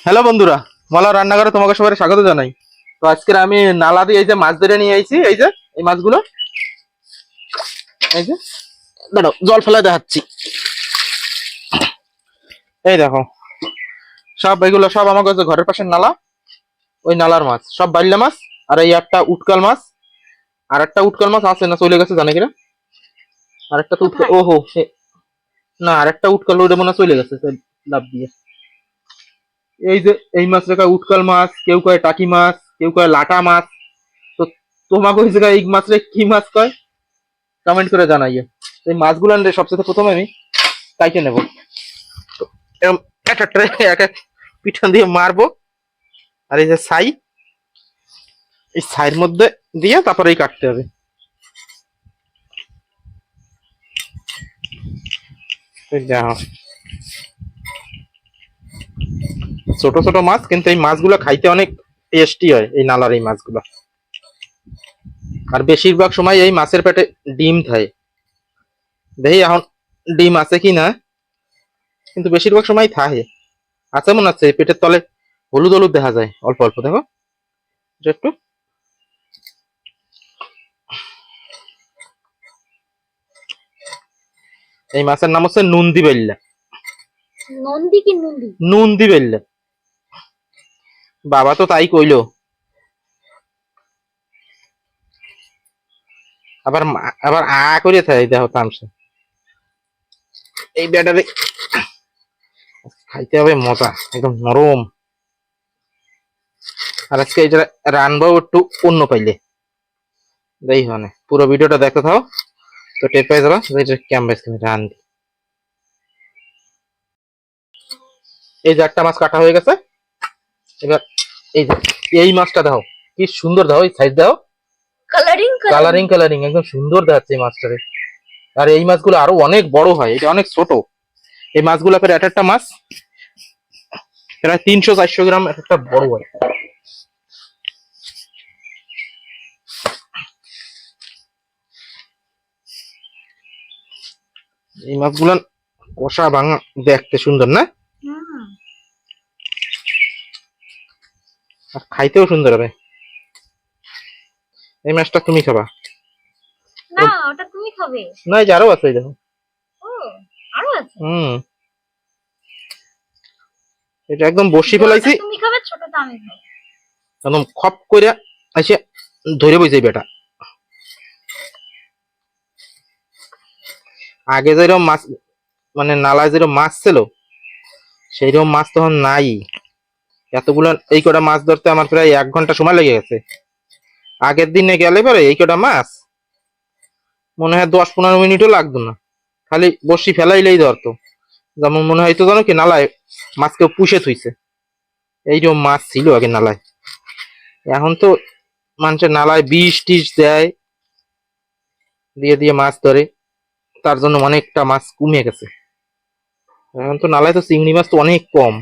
Hello বন্ধুরা, মালা রান্নাঘরে তোমাকে সবাই স্বাগত জানাই। তো আজকে আমি নালা দিয়ে এই যে মাছ ধরে নিয়ে আইছি, এই যে এই মাছগুলো, এই যে দাঁড়াও জল ফেলায় দেখাচ্ছি। এই দেখো, সব এগুলো সব আমার কাছে ঘরের পাশের নালা, ওই নালার মাছ সব বাইল্লা মাছ। আর এই একটা উটকাল মাছ, আর একটা উটকাল মাছ আছে না, চলে গেছে জানে কিনা। আর একটা তো উটকাল, কোথায়? ওহো না, আর একটা উটকাল ওটা মনে হয় চলে গেছে লাভ দিয়ে। এই যে এই মাছ রেখা উটকাল মাছ, কেউ কয় টাকি মাছ, কেউ কয় লাটা মাছ। তো তোমাকে ওই জায়গায় এই মাছ রে কি মাছ কয় কমেন্ট করে জানাইয়ে। এই মাছগুলো আনলে সবচেয়ে প্রথমে আমি কাইটে নেব। তো এরকম এক একটা এক এক পিছন দিয়ে মারবো। আর এই যে ছাই, এই ছাইয়ের মধ্যে দিয়ে তারপরেই কাটতে হবে। এই দেখো, ছোট ছোট মাছ, কিন্তু এই মাছগুলো খাইতে অনেক টেস্টি হয়, এই নালার এই মাছগুলো। আর বেশিরভাগ সময় এই মাছের পেটে ডিম থাকে। দেখি এখন ডিম আছে কি না, কিন্তু বেশিরভাগ সময় থাকে। আছে মনে হচ্ছে, পেটের তলে হলুদ হলুদ দেখা যায় অল্প অল্প, দেখো এটা একটু। এই মাছের নাম হচ্ছে নুন্দি বেল্লা। নন্দী কি নন্দী? নুন্দি বেল্লা, বাবা তো তাই কইলো। আবার আবার করে থাকে, দেখো তামসে। এই ব্যাটারে খাইতে হবে মজা, একদম নরম। আর আজকে এটা রানবো একটু অন্য পাইলে। দেই মানে পুরো ভিডিওটা দেখতে থাও, তো টের পেয়ে যাবা যে এটা কেমন রান দি। এই যে একটা মাছ কাটা হয়ে গেছে। এবার এই যে এই মাছটা দাও, কি সুন্দর দাও, এই সাইজ দাও, কালারিং কালারিং। কালারিং কালারিং, একদম সুন্দর দেখাচ্ছে এই মাছটারে। আর এই মাছগুলো আরো অনেক বড় হয়, এটা অনেক ছোট। এই মাছগুলো প্রায় এক একটা মাছ প্রায় 300-400 গ্রাম এক একটা বড় হয়। এই মাছগুলো কষা ভাঙা দেখতে সুন্দর না, হুম। আর খাইতেও সুন্দর হবে। এই মাছটা তুমি খাবা না, ওটা তুমি খাবে। না? এই যে আরো আছে, এই দেখো। ও, আরো আছে। হুম, এটা একদম বসি বড়টা ফেলাইছি, তুমি খাবে, ছোটটা আমি খাবো। একদম খপ করে এসে ধরে বইছে এই বেটা। আগে যেরকম মাছ, মানে নালায় যেরকম মাছ ছিল, সেইরকম মাছ তখন নাই। এতগুলো এই কটা মাছ ধরতে আমার প্রায় 1 ঘন্টা সময় লেগে গেছে। আগের দিনে গেলে পরে এই কটা মাছ মনে হয় 10-15 মিনিটও লাগতো না, খালি বসি ফেলাইলেই ধরতো। যেমন মনে হয়তো জানো কি, নালায় মাছ কেউ পুষে থুইছে, এইরকম মাছ ছিল আগে নালায়। এখন তো মানুষের নালায় বিষ টিষ দেয়, দিয়ে দিয়ে মাছ ধরে, তার জন্য অনেকটা মাছ কমে গেছে। এখন তো নালায় তো চিংড়ি মাছ তো অনেক কম।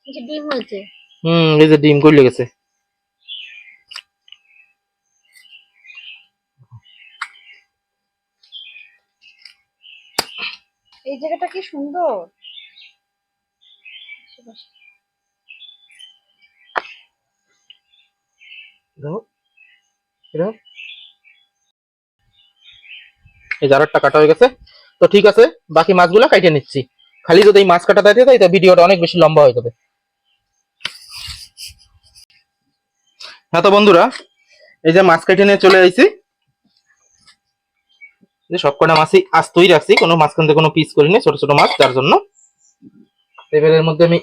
এই যে ডিম হয়েছে। এই যে ডিম করলে গেছে। এই জায়গাটা কি সুন্দর। দেখো, এরকম। এই যে আরেকটা কাটা হয়ে গেছে। তো ঠিক আছে, বাকি মাছগুলো কাটিয়ে নিচ্ছি। খালি যদি এই মাছ কাটা দিতে তাই ভিডিওটা অনেক বেশি লম্বা হয়ে যাবে। হ্যাঁ তো বন্ধুরা, এই যে মাছ কেটে নিয়ে চলে আইছি। যে সবকটা মাছই আস্তই রাখছি, কোনো মাঝখান থেকে কোনো পিস করিনি, ছোট ছোট মাছ, যার জন্য। এবারের মধ্যে আমি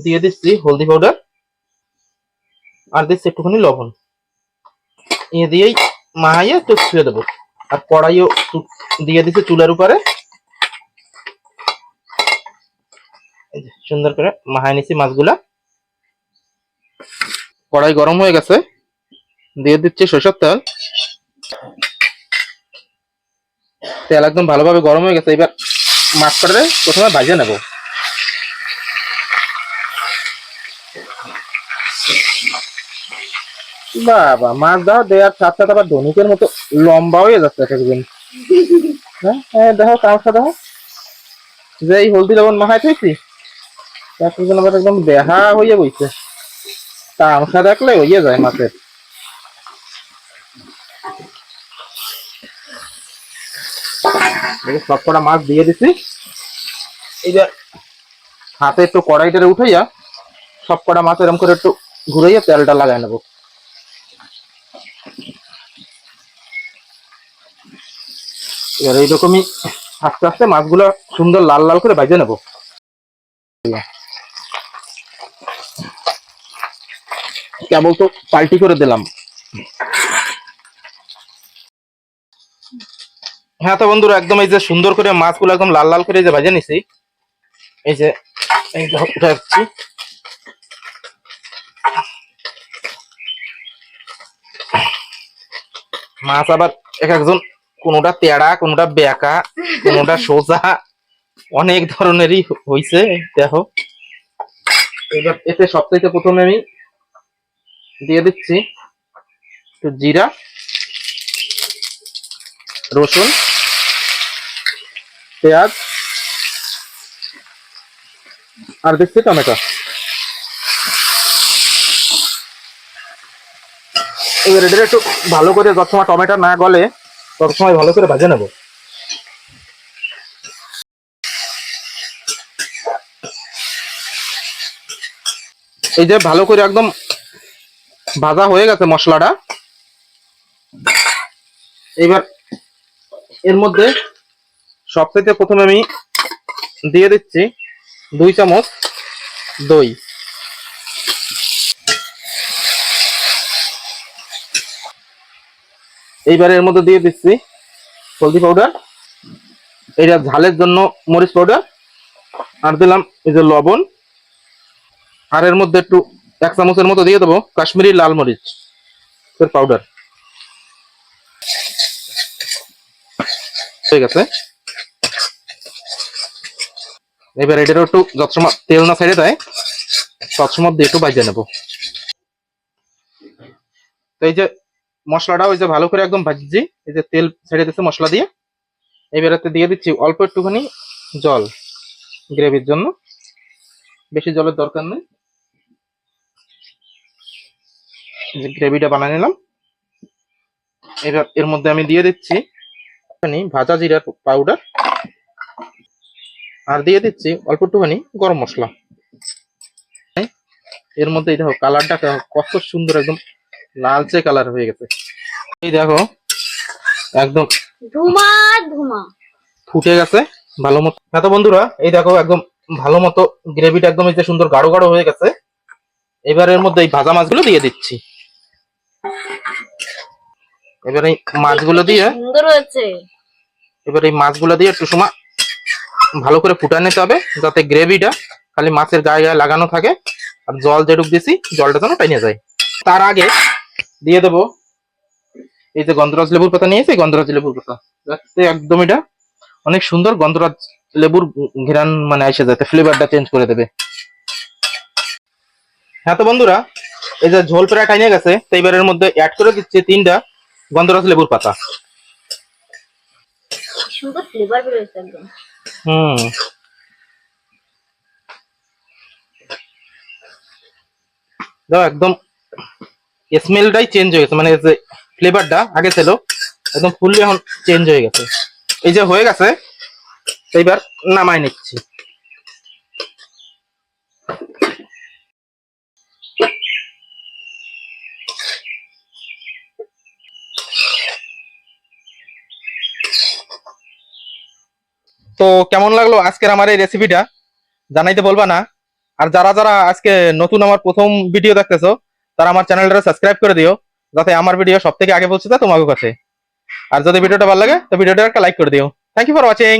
দিয়ে দিচ্ছি হলদি পাউডার, আর দিচ্ছি একটুখানি লবণ। এ দিয়েই মাহাইয়ে একটু ছুঁয়ে দেবো। আর কড়াইও দিয়ে দিচ্ছি চুলার উপরে, সুন্দর করে মাহাই নিচ্ছি মাছগুলা। কড়াই গরম হয়ে গেছে, দিয়ে দিচ্ছি সরষের তেল। তেল একদম ভালোভাবে গরম হয়ে গেছে, এবার মাছ কটারে প্রথমে ভাজে নেব। বাবা, মাছ দাও দেওয়ার সাথে সাথে আবার ধনুকের মতো লম্বা হয়ে যাচ্ছে একদিন। হ্যাঁ হ্যাঁ, দেখো তামসা দেখো, যে এই হলদি লবণ মাখায় থইছি তারপর যেন আবার একদম বেহা হইয়া বইছে। তামসা দেখলে হইয়া যায় মাছের। সব কটা মাছ দিয়ে দিছি। এই যে হাতে একটু কড়াইটারে উঠাইয়া সব কটা মাছ এরকম করে একটু ঘুরাইয়া তেলটা লাগাই নেবো। এবার এইরকমই আস্তে আস্তে মাছগুলো সুন্দর লাল লাল করে ভাজে নেবো। কেবল তো পাল্টি করে দিলাম। হ্যাঁ তো বন্ধুরা, একদম এই যে সুন্দর করে মাছগুলো একদম লাল লাল করে এই যে ভাজে নিছি। এই যে এই যে উঠে যাচ্ছি। মাছ আবার এক একজন, কোনোটা তেড়া, কোনোটা বেঁকা, কোনোটা সোজা, অনেক ধরনেরই হইছে দেখো। এবার এতে সবথেকে প্রথমে আমি দিয়ে দিচ্ছি একটু জিরা, রসুন, পেঁয়াজ আর দিচ্ছি টমেটো। এবার এটা একটু ভালো করে, যত সময় টমেটো না গলে তত সময় ভালো করে ভাজে নেবো। এই যে ভালো করে একদম ভাজা হয়ে গেছে মশলাটা। এবার এর মধ্যে সবথেকে প্রথমে আমি দিয়ে দিচ্ছি 2 চামচ দই। এইবার এর মধ্যে দিয়ে দিচ্ছি হলদি পাউডার, এটা ঝালের জন্য মরিচ পাউডার, আর দিলাম এই যে লবণ, আর এর মধ্যে একটু 1 চামচের মতো দিয়ে দেবো কাশ্মীরি লাল মরিচ পাউডার। হয়ে গেছে। এবার এটারও একটু যত সময় তেল না ছেড়ে দেয় তত সময় দিয়ে একটু ভাজে নেবো। তো এই যে মশলাটা ওই যে ভালো করে একদম ভাজছি, এই যে তেল ছেড়ে দিচ্ছে মশলা দিয়ে। এবার এতে দিয়ে দিচ্ছি অল্প একটুখানি জল গ্রেভির জন্য, বেশি জলের দরকার নেই। যে গ্রেভিটা বানিয়ে নিলাম। এবার এর মধ্যে আমি দিয়ে দিচ্ছি ভাজা জিরার পাউডার, আর দিয়ে দিচ্ছি অল্প একটুখানি গরম মশলা। এর মধ্যে দেখো কালারটা কত সুন্দর, একদম লালচে কালার হয়ে গেছে। এই দেখো একদম ধুমা ধুমা ফুটে গেছে ভালো মতো। হ্যাঁ তো বন্ধুরা, এই দেখো একদম ভালো মতো গ্রেভিটা একদম এই যে সুন্দর গাঢ় গাঢ় হয়ে গেছে। এবার এর মধ্যে এই ভাজা মাছগুলো দিয়ে দিচ্ছি। এবার এই মাছগুলো দিয়ে সুন্দর হয়েছে। এবার এই মাছগুলো দিয়ে একটু সময় ভালো করে ফুটায় নিতে হবে, যাতে গ্রেভিটা খালি মাছের গায়ে গায়ে লাগানো থাকে, আর জল যেটুক দিছি জলটা যেন টাইনে যায়। তার আগে দিয়ে দেবো এই যে গন্ধরাজ লেবুর পাতা নিয়েছি, গন্ধরাজ লেবুর পাতা যাতে একদম এটা অনেক সুন্দর গন্ধরাজ লেবুর ঘ্রাণ মানে এসে যাতে ফ্লেভারটা চেঞ্জ করে দেবে। হ্যাঁ তো বন্ধুরা, এই যে ঝোল প্রায় টাইনে গেছে, তো এবারের মধ্যে অ্যাড করে দিচ্ছি 3টা গন্ধরাজ লেবুর পাতা। সুন্দর ফ্লেভার বেরোচ্ছে একদম। হুম, দাও একদম স্মেলটাই চেঞ্জ হয়ে গেছে, মানে যে ফ্লেভারটা আগে ছিল একদম ফুললি এখন চেঞ্জ হয়ে গেছে। এই যে হয়ে গেছে, এইবার নামাই নিচ্ছি। তো কেমন লাগলো আজকের আমার এই রেসিপিটা জানাইতে বলবা না। আর যারা যারা আজকে নতুন আমার প্রথম ভিডিও দেখতেছো তারা আমার চ্যানেলটা সাবস্ক্রাইব করে দিও, যাতে আমার ভিডিও সব থেকে আগে পৌঁছে যায় তোমাদের কাছে। আর যদি ভিডিওটা ভালো লাগে তো ভিডিওটা একটা লাইক করে দিও। Thank you for watching.